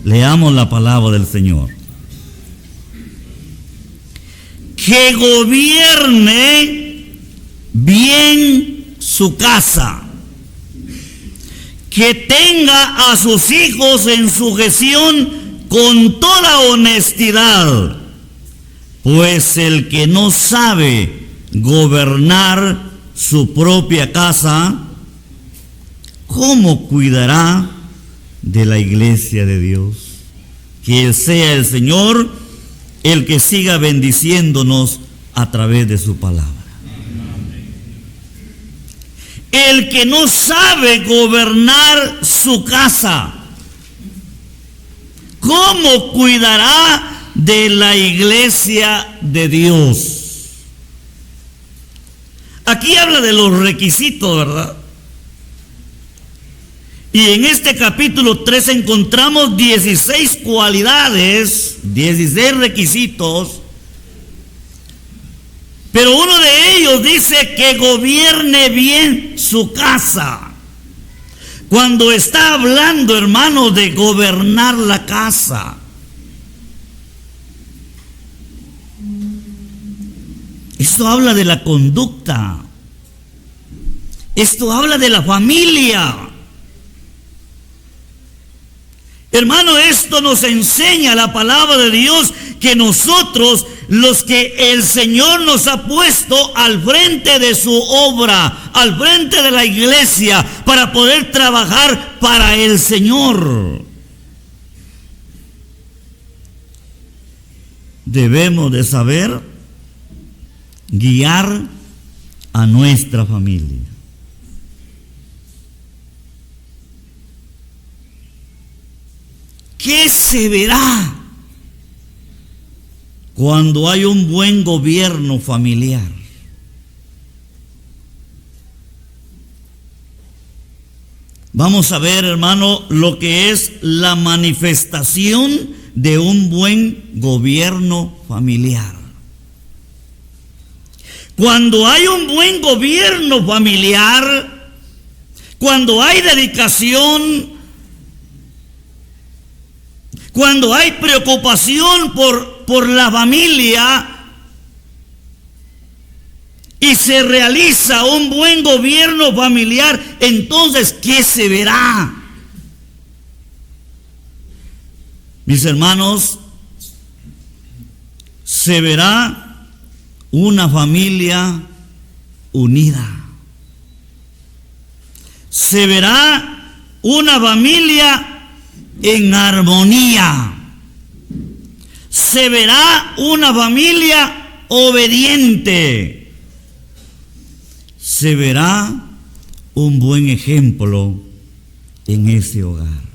Leamos la palabra del Señor. Que gobierne bien su casa, que tenga a sus hijos en sujeción con toda honestidad, pues el que no sabe gobernar su propia casa, ¿cómo cuidará de la iglesia de Dios? Que sea el Señor el que siga bendiciéndonos a través de su palabra. El que no sabe gobernar su casa, ¿cómo cuidará de la iglesia de Dios? Aquí habla de los requisitos, ¿verdad? Y en este capítulo 3 encontramos 16 cualidades, 16 requisitos, pero uno de ellos dice que gobierne bien su casa. Cuando está hablando, hermano, de gobernar la casa, esto habla de la conducta, esto habla de la familia. Hermano, esto nos enseña la palabra de Dios, que nosotros, los que el Señor nos ha puesto al frente de su obra, al frente de la iglesia, para poder trabajar para el Señor, debemos de saber guiar a nuestra familia. ¿Qué se verá cuando hay un buen gobierno familiar? Vamos a ver, hermano, lo que es la manifestación de un buen gobierno familiar. Cuando hay un buen gobierno familiar, cuando hay dedicación, cuando hay preocupación por la familia y se realiza un buen gobierno familiar, entonces, ¿qué se verá? Mis hermanos, se verá una familia unida. Se verá una familia en armonía. Se verá una familia obediente. Se verá un buen ejemplo en ese hogar.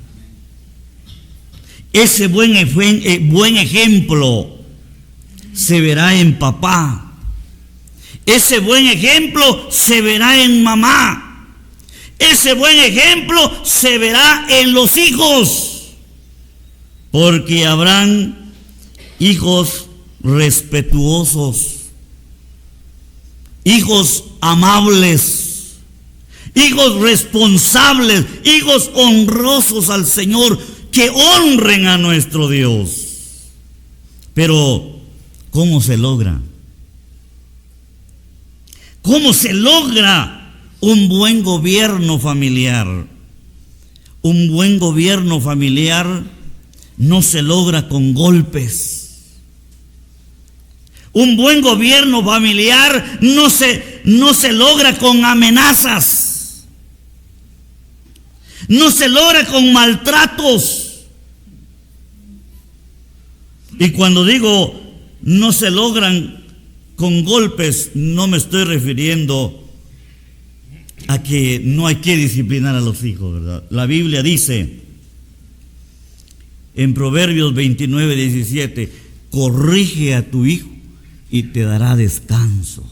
Ese buen ejemplo se verá en papá. Ese buen ejemplo se verá en mamá. Ese buen ejemplo se verá en los hijos. Porque habrán hijos respetuosos, hijos amables, hijos responsables, hijos honrosos al Señor, que honren a nuestro Dios. Pero, ¿cómo se logra? ¿Cómo se logra un buen gobierno familiar? Un buen gobierno familiar no se logra con golpes. Un buen gobierno familiar no se logra con amenazas. No se logra con maltratos. Y cuando digo no se logran con golpes, no me estoy refiriendo a que no hay que disciplinar a los hijos, ¿verdad? La Biblia dice en Proverbios 29:17, corrige a tu hijo y te dará descanso.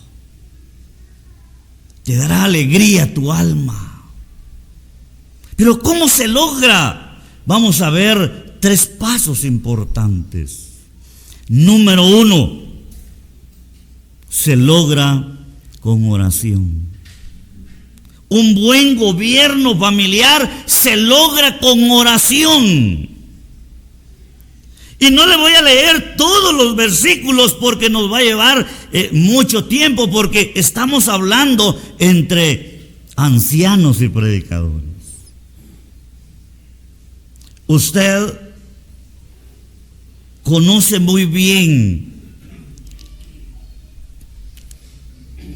Te dará alegría a tu alma. Pero ¿cómo se logra? Vamos a ver 3 pasos importantes. Número 1, se logra con oración. Un buen gobierno familiar se logra con oración. Y no le voy a leer todos los versículos porque nos va a llevar mucho tiempo, porque estamos hablando entre ancianos y predicadores. Usted conoce muy bien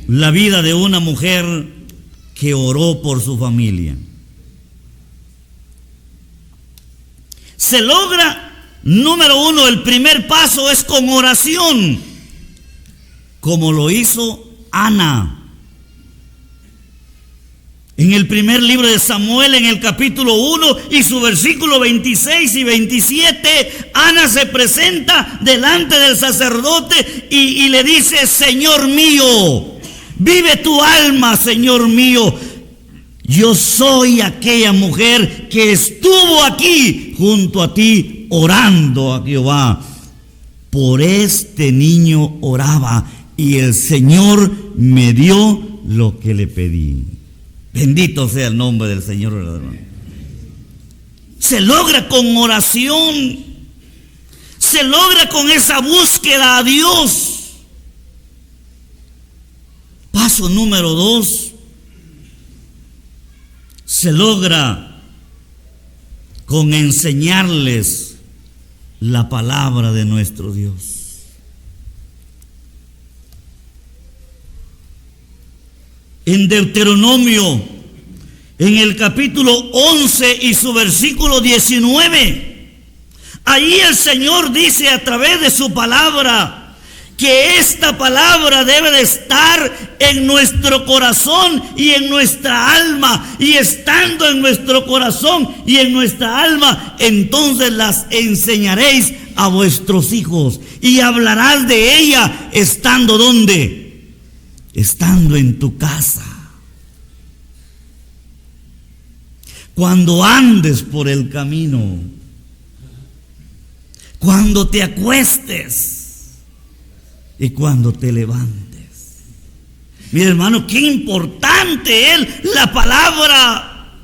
la vida de una mujer que oró por su familia. Se logra, número uno, el primer paso es con oración, como lo hizo Ana. En el primer libro de Samuel, en el capítulo 1 y su versículo 26 y 27, Ana se presenta delante del sacerdote y le dice: Señor mío, vive tu alma, Señor mío. Yo soy aquella mujer que estuvo aquí junto a ti orando a Jehová. Por este niño oraba y el Señor me dio lo que le pedí. Bendito sea el nombre del Señor, hermano. Se logra con oración. Se logra con esa búsqueda a Dios. Paso número 2. Se logra con enseñarles la palabra de nuestro Dios. En Deuteronomio, en el capítulo 11 y su versículo 19, ahí el Señor dice a través de su palabra que esta palabra debe de estar en nuestro corazón y en nuestra alma, y estando en nuestro corazón y en nuestra alma, entonces las enseñaréis a vuestros hijos y hablarás de ella estando ¿dónde? Estando en tu casa. Cuando andes por el camino, cuando te acuestes y cuando te levantes. Mi hermano, qué importante es la palabra.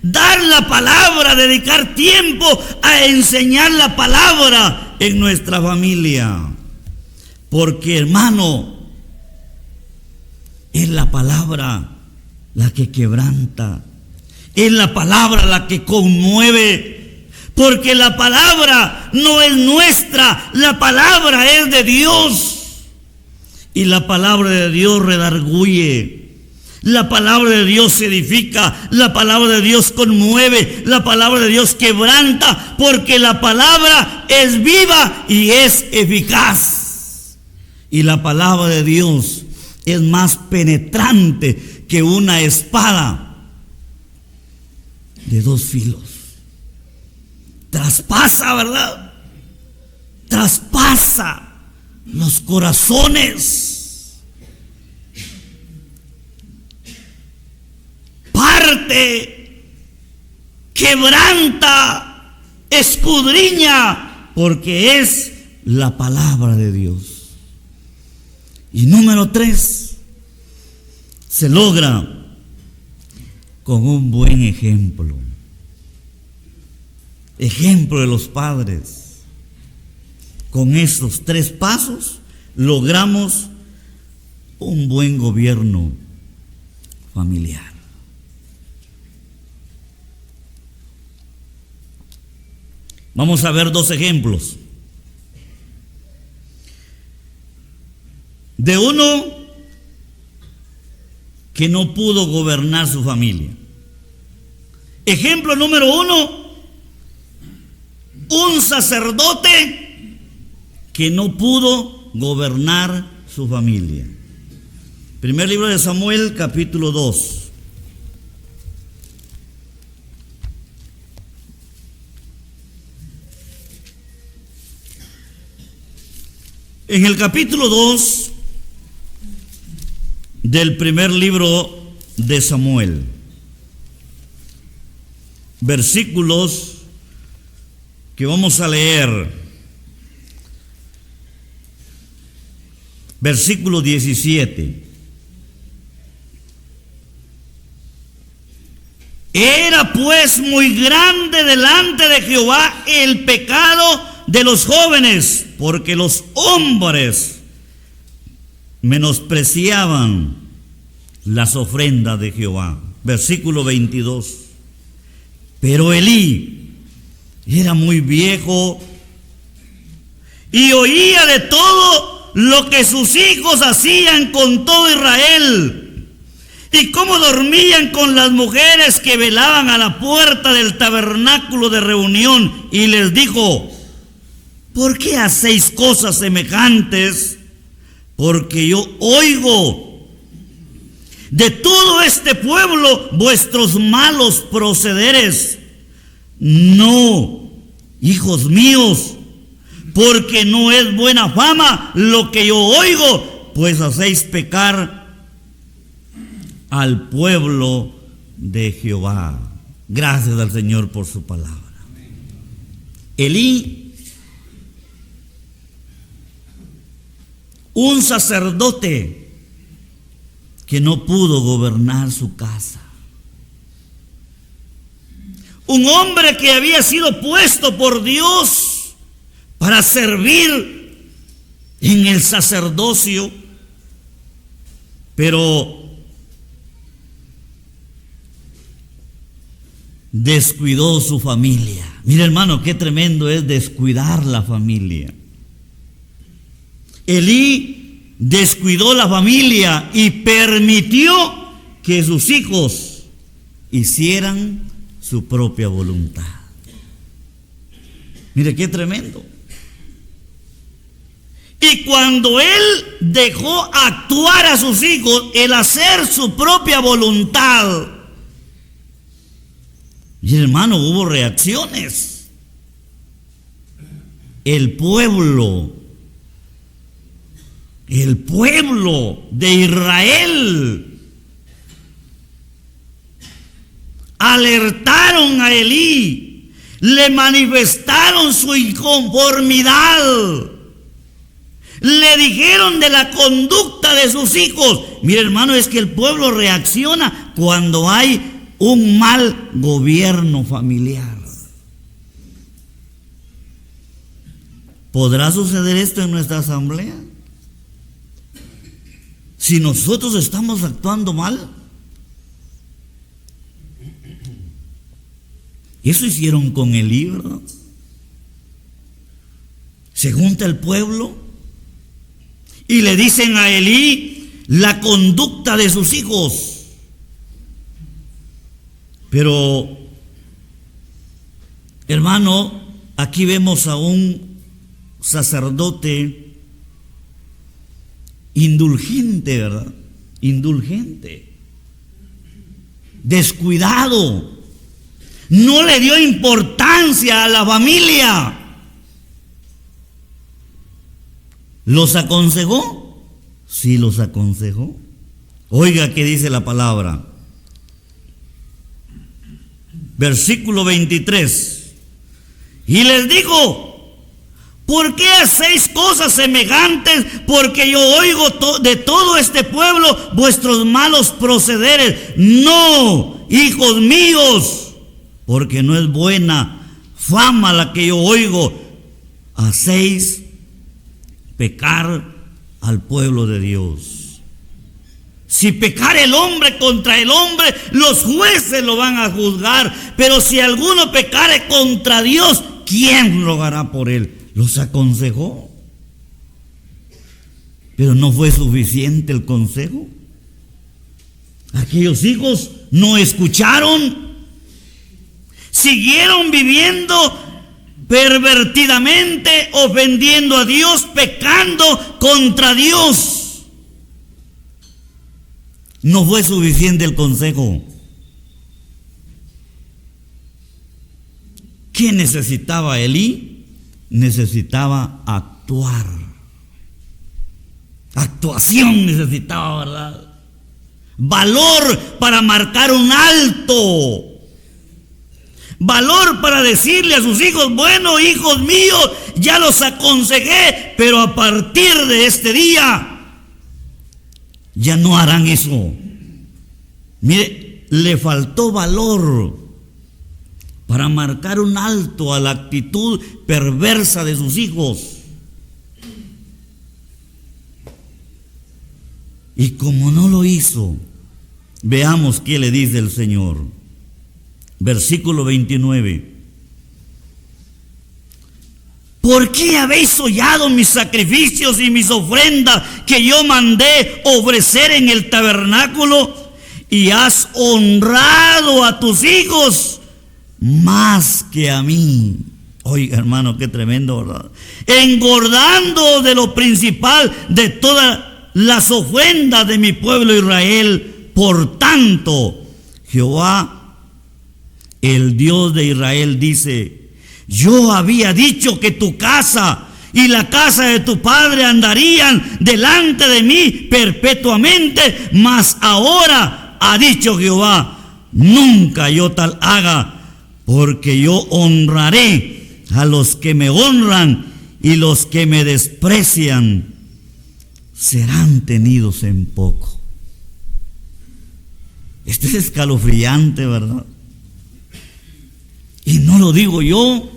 Dar la palabra, dedicar tiempo a enseñar la palabra en nuestra familia. Porque, hermano, es la palabra la que quebranta. Es la palabra la que conmueve. Porque la palabra no es nuestra, la palabra es de Dios. Y la palabra de Dios redarguye. La palabra de Dios edifica. La palabra de Dios conmueve. La palabra de Dios quebranta. Porque la palabra es viva y es eficaz. Y la palabra de Dios es más penetrante que una espada de 2 filos. Traspasa, ¿verdad? Traspasa los corazones. Parte, quebranta, escudriña, porque es la palabra de Dios. Y número 3, se logra con un buen ejemplo. Ejemplo de los padres. Con esos 3 pasos logramos un buen gobierno familiar. Vamos a ver 2 ejemplos. De uno que no pudo gobernar su familia. Ejemplo número 1, un sacerdote que no pudo gobernar su familia. Primer libro de Samuel, capítulo 2. En el capítulo 2 del primer libro de Samuel, versículos que vamos a leer. Versículo 17. Era pues muy grande delante de Jehová el pecado de los jóvenes, porque los hombres menospreciaban las ofrendas de Jehová. Versículo 22. Pero Elí era muy viejo y oía de todo lo que sus hijos hacían con todo Israel, y cómo dormían con las mujeres que velaban a la puerta del tabernáculo de reunión, y les dijo: ¿por qué hacéis cosas semejantes? Porque yo oigo de todo este pueblo vuestros malos procederes. No, hijos míos, porque no es buena fama lo que yo oigo, pues hacéis pecar al pueblo de Jehová. Gracias al Señor por su palabra. Elí, un sacerdote que no pudo gobernar su casa, un hombre que había sido puesto por Dios para servir en el sacerdocio, pero descuidó su familia. Mira, hermano, qué tremendo es descuidar la familia. Elí descuidó la familia y permitió que sus hijos hicieran su propia voluntad. Mire qué tremendo. Y cuando él dejó actuar a sus hijos, el hacer su propia voluntad, y hermano, hubo reacciones. El pueblo de Israel alertaron a Elí, le manifestaron su inconformidad, le dijeron de la conducta de sus hijos. Mire, hermano, es que el pueblo reacciona cuando hay un mal gobierno familiar. ¿Podrá suceder esto en nuestra asamblea? Si nosotros estamos actuando mal. Eso hicieron con Elí, ¿verdad? Se junta el pueblo y le dicen a Elí la conducta de sus hijos. Pero, hermano, aquí vemos a un sacerdote indulgente, ¿verdad? Indulgente, descuidado, no le dio importancia a la familia. ¿Los aconsejó? Sí, los aconsejó. Oiga qué dice la palabra. Versículo 23. Y les digo: ¿por qué hacéis cosas semejantes? Porque yo oigo de todo este pueblo vuestros malos procederes. No, hijos míos, porque no es buena fama la que yo oigo. Hacéis pecar al pueblo de Dios. Si pecare el hombre contra el hombre, los jueces lo van a juzgar. Pero si alguno pecare contra Dios, ¿quién rogará por él? Los aconsejó. Pero no fue suficiente el consejo. Aquellos hijos no escucharon. Siguieron viviendo pervertidamente, ofendiendo a Dios, pecando contra Dios. No fue suficiente el consejo. ¿Qué necesitaba Elí? Necesitaba actuar. Actuación necesitaba, ¿verdad? Valor para marcar un alto. Valor para decirle a sus hijos: bueno, hijos míos, ya los aconsejé, pero a partir de este día ya no harán eso. Mire, le faltó valor para marcar un alto a la actitud perversa de sus hijos. Y como no lo hizo, veamos qué le dice el Señor. Versículo 29. ¿Por qué habéis hollado mis sacrificios y mis ofrendas que yo mandé ofrecer en el tabernáculo? Y has honrado a tus hijos más que a mí. Oiga, hermano, qué tremendo, ¿verdad? Engordando de lo principal de todas las ofrendas de mi pueblo Israel. Por tanto, Jehová, el Dios de Israel, dice: yo había dicho que tu casa y la casa de tu padre andarían delante de mí perpetuamente, mas ahora ha dicho Jehová: nunca yo tal haga, porque yo honraré a los que me honran, y los que me desprecian serán tenidos en poco. Esto es escalofriante, ¿verdad? Y no lo digo yo,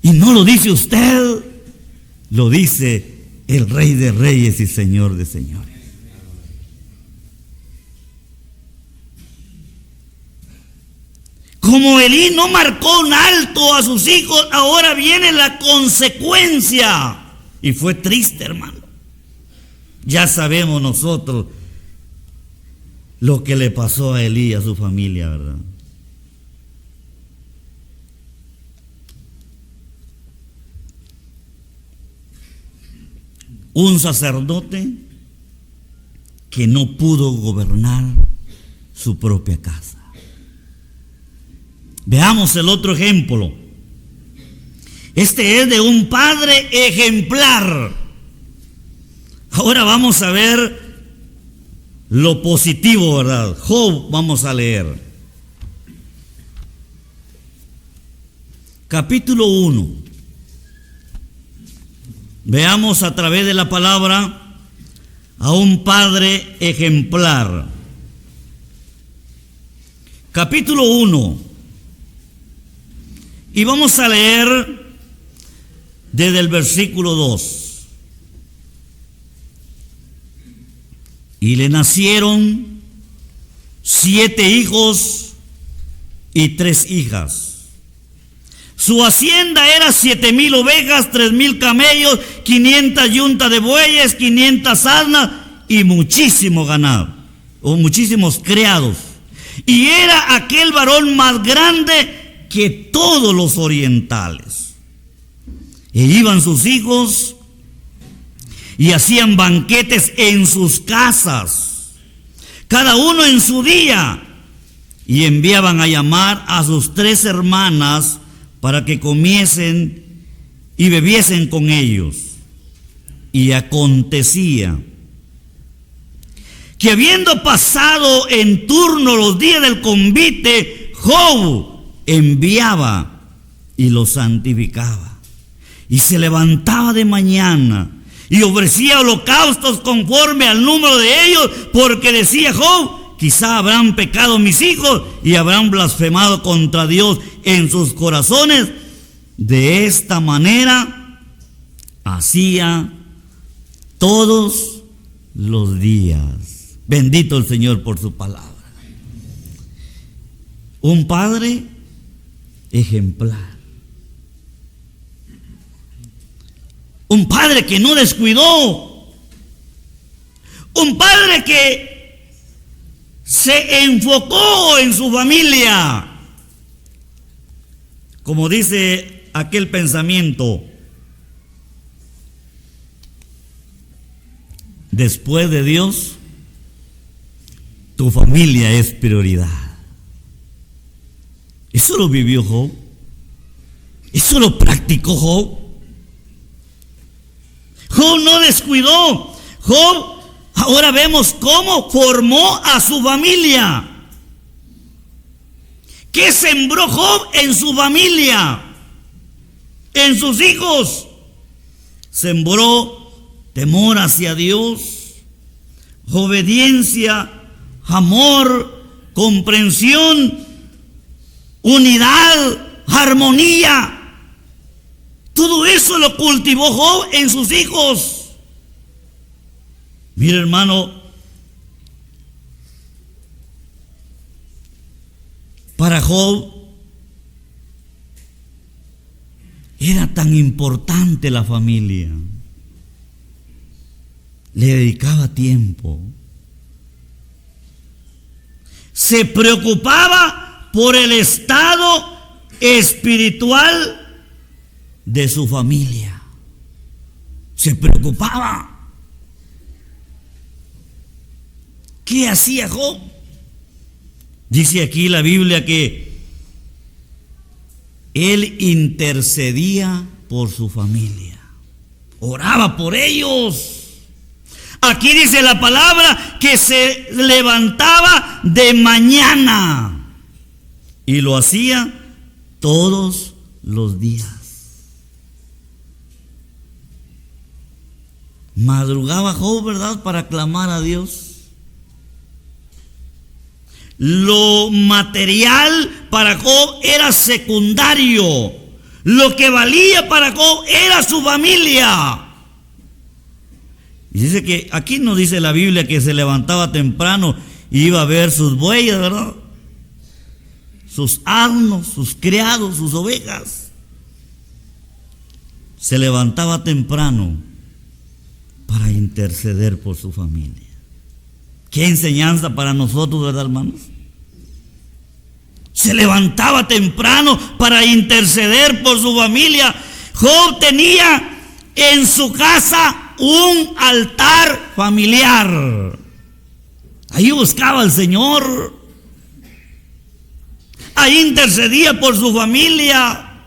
y no lo dice usted, lo dice el Rey de Reyes y Señor de Señores. Como Elí no marcó un alto a sus hijos, ahora viene la consecuencia. Y fue triste, hermano. Ya sabemos nosotros lo que le pasó a Elí y a su familia, ¿verdad? Un sacerdote que no pudo gobernar su propia casa. Veamos el otro ejemplo. Este es de un padre ejemplar. Ahora vamos a ver lo positivo, ¿verdad? Job, vamos a leer. Capítulo 1. Veamos a través de la palabra a un padre ejemplar. Capítulo 1. Y vamos a leer desde el versículo 2. Y le nacieron 7 hijos y 3 hijas. Su hacienda era 7,000 ovejas, 3,000 camellos, 500 yuntas de bueyes, 500 asnas y muchísimo ganado, o muchísimos criados. Y era aquel varón más grande que todos los orientales. E iban sus hijos y hacían banquetes en sus casas, cada uno en su día, y enviaban a llamar a sus 3 hermanas para que comiesen y bebiesen con ellos. Y acontecía que, habiendo pasado en turno los días del convite, Job enviaba y los santificaba, y se levantaba de mañana y ofrecía holocaustos conforme al número de ellos, porque decía Job: quizá habrán pecado mis hijos y habrán blasfemado contra Dios en sus corazones. De esta manera hacía todos los días. Bendito el Señor por su palabra. Un padre ejemplar. Un padre que no descuidó. Un padre que se enfocó en su familia. Como dice aquel pensamiento: después de Dios, tu familia es prioridad. Eso lo vivió Job. Eso lo practicó Job. Job no descuidó. Job, ahora vemos cómo formó a su familia. ¿Qué sembró Job en su familia? En sus hijos. Sembró temor hacia Dios, obediencia, amor, comprensión, unidad, armonía. Todo eso lo cultivó Job en sus hijos. Mire, hermano, para Job era tan importante la familia. Le dedicaba tiempo. Se preocupaba por el estado espiritual de su familia. Se preocupaba. ¿Qué hacía Job? Dice aquí la Biblia que él intercedía por su familia. Oraba por ellos. Aquí dice la palabra que se levantaba de mañana y lo hacía todos los días. Madrugaba Job, ¿verdad?, para clamar a Dios. Lo material para Job era secundario. Lo que valía para Job era su familia. Y dice que aquí no dice la Biblia que se levantaba temprano y iba a ver sus bueyes, ¿verdad? Sus asnos, sus criados, sus ovejas. Se levantaba temprano para interceder por su familia. Qué enseñanza para nosotros, ¿verdad, hermanos? Se levantaba temprano para interceder por su familia. Job tenía en su casa un altar familiar. Ahí buscaba al Señor. Ahí intercedía por su familia.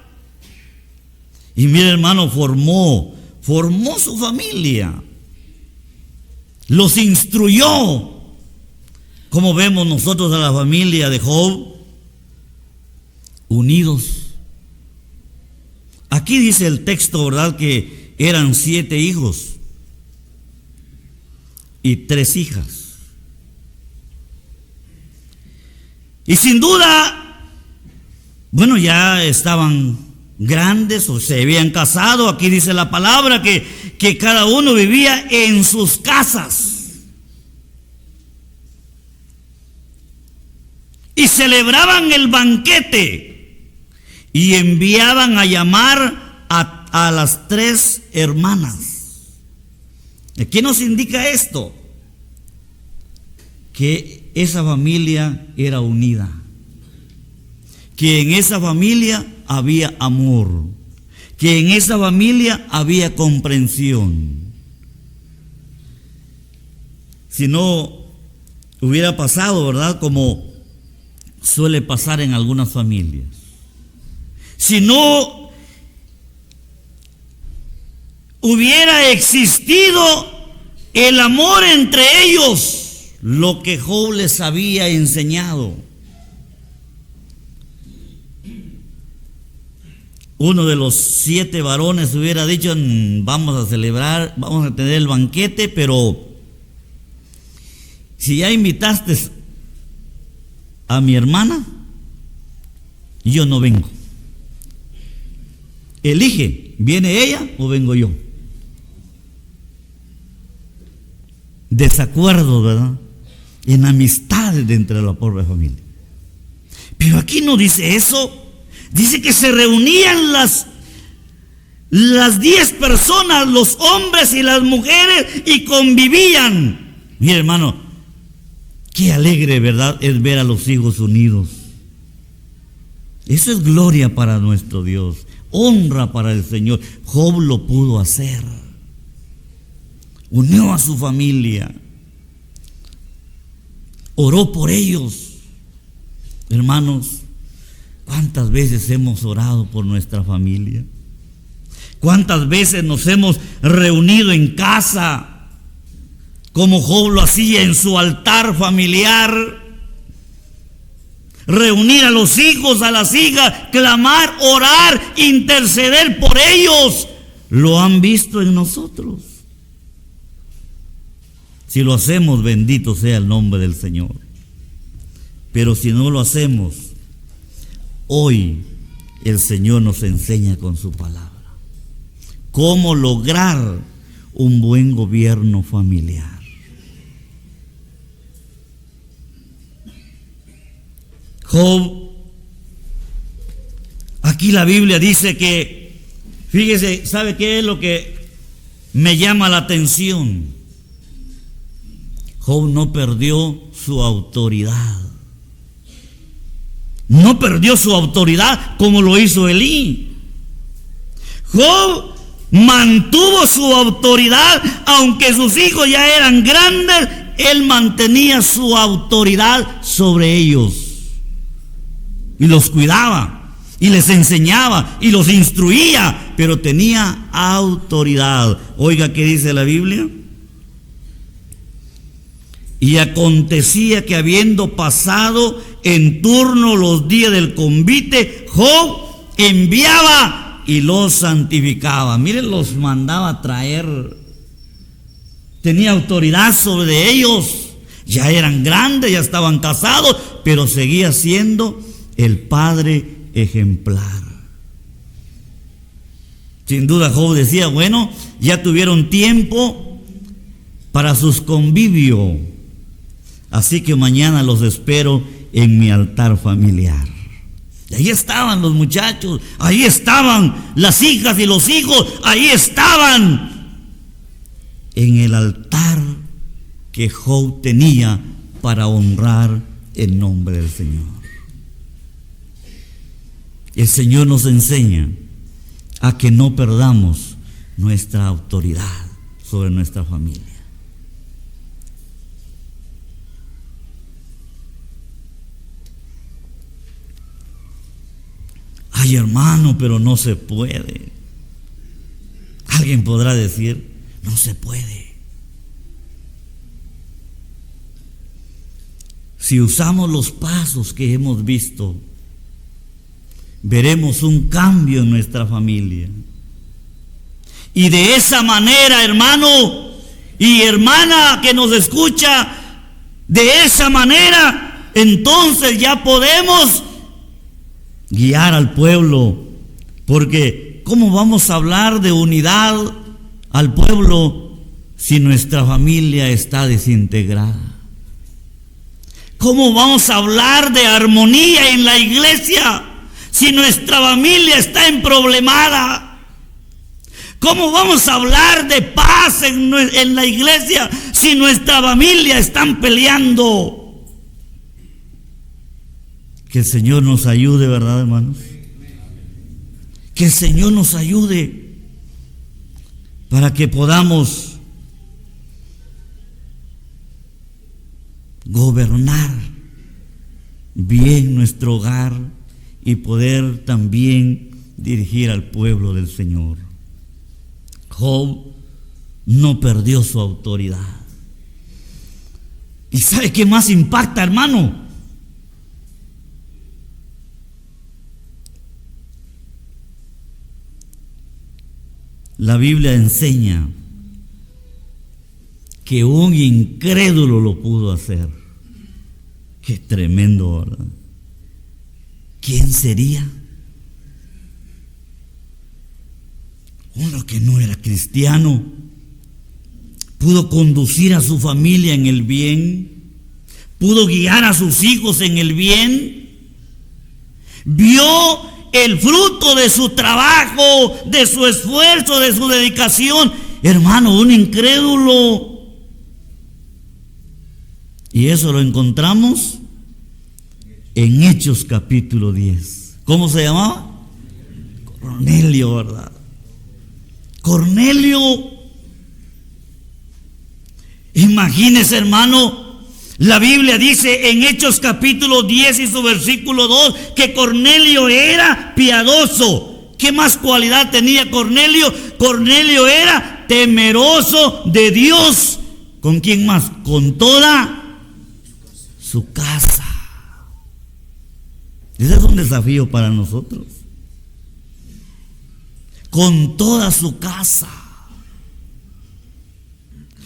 Y mire, hermano, formó su familia. Los instruyó. Como vemos nosotros a la familia de Job, unidos. Aquí dice el texto, ¿verdad?, que eran 7 hijos y 3 hijas. Y sin duda, bueno, ya estaban grandes o se habían casado. Aquí dice la palabra que cada uno vivía en sus casas. Y celebraban el banquete y enviaban a llamar a las 3 hermanas. ¿Qué nos indica esto? Que esa familia era unida, que en esa familia había amor, que en esa familia había comprensión. Si no hubiera pasado, ¿verdad?, como suele pasar en algunas familias. Si no hubiera existido el amor entre ellos, lo que Job les había enseñado. Uno de los 7 varones hubiera dicho: vamos a celebrar, vamos a tener el banquete, pero si ya invitaste a mi hermana, yo no vengo. Elige, ¿viene ella o vengo yo? Desacuerdo, ¿verdad?, en amistades dentro de la pobre familia. Pero aquí no dice eso. Dice que se reunían las 10 personas, los hombres y las mujeres, y convivían. Mire, hermano, qué alegre, ¿verdad?, es ver a los hijos unidos. Eso es gloria para nuestro Dios, honra para el Señor. Job lo pudo hacer. Unió a su familia, oró por ellos. Hermanos, ¿cuántas veces hemos orado por nuestra familia? ¿Cuántas veces nos hemos reunido en casa, como Job lo hacía en su altar familiar? Reunir a los hijos, a las hijas, clamar, orar, interceder por ellos. Lo han visto en nosotros. Si lo hacemos, bendito sea el nombre del Señor. Pero si no lo hacemos, Hoy el Señor nos enseña con su palabra cómo lograr un buen gobierno familiar. Job, aquí la Biblia dice que, fíjese, ¿sabe qué es lo que me llama la atención? Job no perdió su autoridad. No perdió su autoridad como lo hizo Elí. Job mantuvo su autoridad, aunque sus hijos ya eran grandes, él mantenía su autoridad sobre ellos. Y los cuidaba, y les enseñaba, y los instruía, pero tenía autoridad. Oiga, ¿qué dice la Biblia? Y acontecía que habiendo pasado en turno los días del convite, Job enviaba y los santificaba. Miren, los mandaba a traer. Tenía autoridad sobre ellos. Ya eran grandes, ya estaban casados, pero seguía siendo el padre ejemplar. Sin duda Job decía, bueno, ya tuvieron tiempo para sus convivios, así que mañana los espero en mi altar familiar. Y ahí estaban los muchachos, ahí estaban las hijas y los hijos, ahí estaban en el altar que Job tenía para honrar el nombre del Señor. El Señor nos enseña a que no perdamos nuestra autoridad sobre nuestra familia. Ay, hermano, pero no se puede. Alguien podrá decir, no se puede. Si usamos los pasos que hemos visto, veremos un cambio en nuestra familia. Y de esa manera, hermano y hermana que nos escucha, de esa manera, entonces ya podemos guiar al pueblo. Porque ¿cómo vamos a hablar de unidad al pueblo si nuestra familia está desintegrada? ¿Cómo vamos a hablar de armonía en la iglesia si nuestra familia está emproblemada? ¿Cómo vamos a hablar de paz en la iglesia si nuestra familia están peleando? Que el Señor nos ayude, ¿verdad, hermanos? Que el Señor nos ayude para que podamos gobernar bien nuestro hogar y poder también dirigir al pueblo del Señor. Job no perdió su autoridad. ¿Y sabe qué más impacta, hermano? La Biblia enseña que un incrédulo lo pudo hacer. Qué tremendo, ¿verdad? ¿Quién sería? Uno que no era cristiano pudo conducir a su familia en el bien, pudo guiar a sus hijos en el bien, vio el fruto de su trabajo, de su esfuerzo, de su dedicación. Hermano, un incrédulo. Y eso lo encontramos en Hechos capítulo 10. ¿Cómo se llamaba? Cornelio, ¿verdad? Cornelio. Imagínese, hermano, la Biblia dice en Hechos capítulo 10 y su versículo 2 que Cornelio era piadoso. ¿Qué más cualidad tenía Cornelio? Cornelio era temeroso de Dios. ¿Con quién más? Con toda su casa. Ese es un desafío para nosotros. Con toda su casa.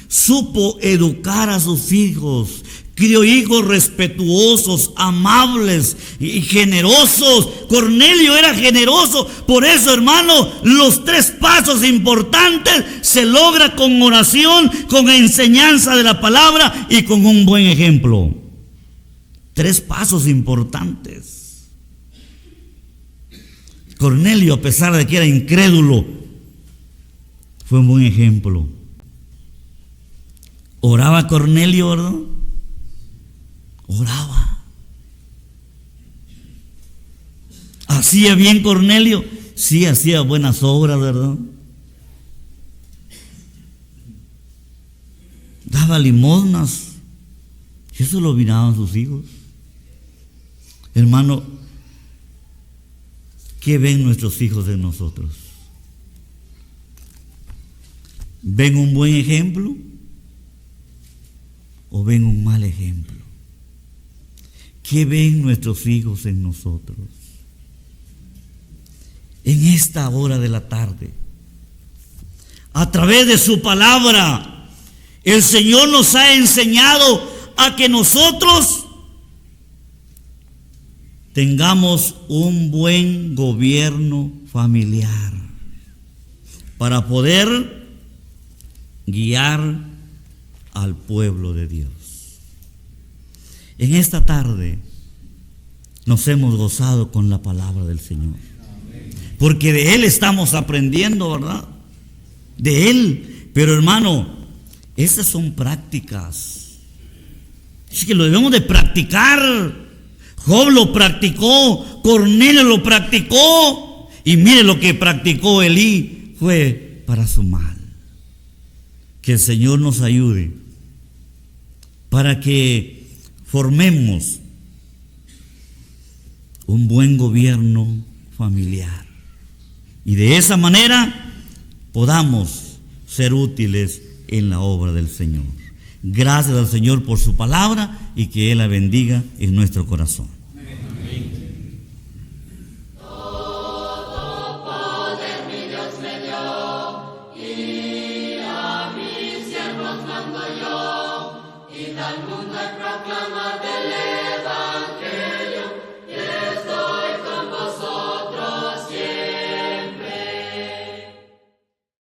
Supo educar a sus hijos, Crió hijos respetuosos, amables y generosos. Cornelio era generoso. Por eso, hermano, los 3 pasos importantes se logra con oración, con enseñanza de la palabra y con un buen ejemplo. 3 pasos importantes. Cornelio, a pesar de que era incrédulo, fue un buen ejemplo. Oraba Cornelio, ¿verdad? Oraba. ¿Hacía bien Cornelio? Sí, hacía buenas obras, ¿verdad? Daba limosnas. Y eso lo miraban sus hijos. Hermano, ¿qué ven nuestros hijos de nosotros? ¿Ven un buen ejemplo o ven un mal ejemplo? ¿Qué ven nuestros hijos en nosotros? En esta hora de la tarde, a través de su palabra, el Señor nos ha enseñado a que nosotros tengamos un buen gobierno familiar para poder guiar al pueblo de Dios. En esta tarde nos hemos gozado con la palabra del Señor, porque de Él estamos aprendiendo, ¿verdad? De Él. Pero hermano, esas son prácticas. Es que lo debemos de practicar. Job lo practicó, Cornelio lo practicó, y mire lo que practicó Elí, fue para su mal. Que el Señor nos ayude para que formemos un buen gobierno familiar y de esa manera podamos ser útiles en la obra del Señor. Gracias al Señor por su palabra y que Él la bendiga en nuestro corazón. Al mundo he proclamado.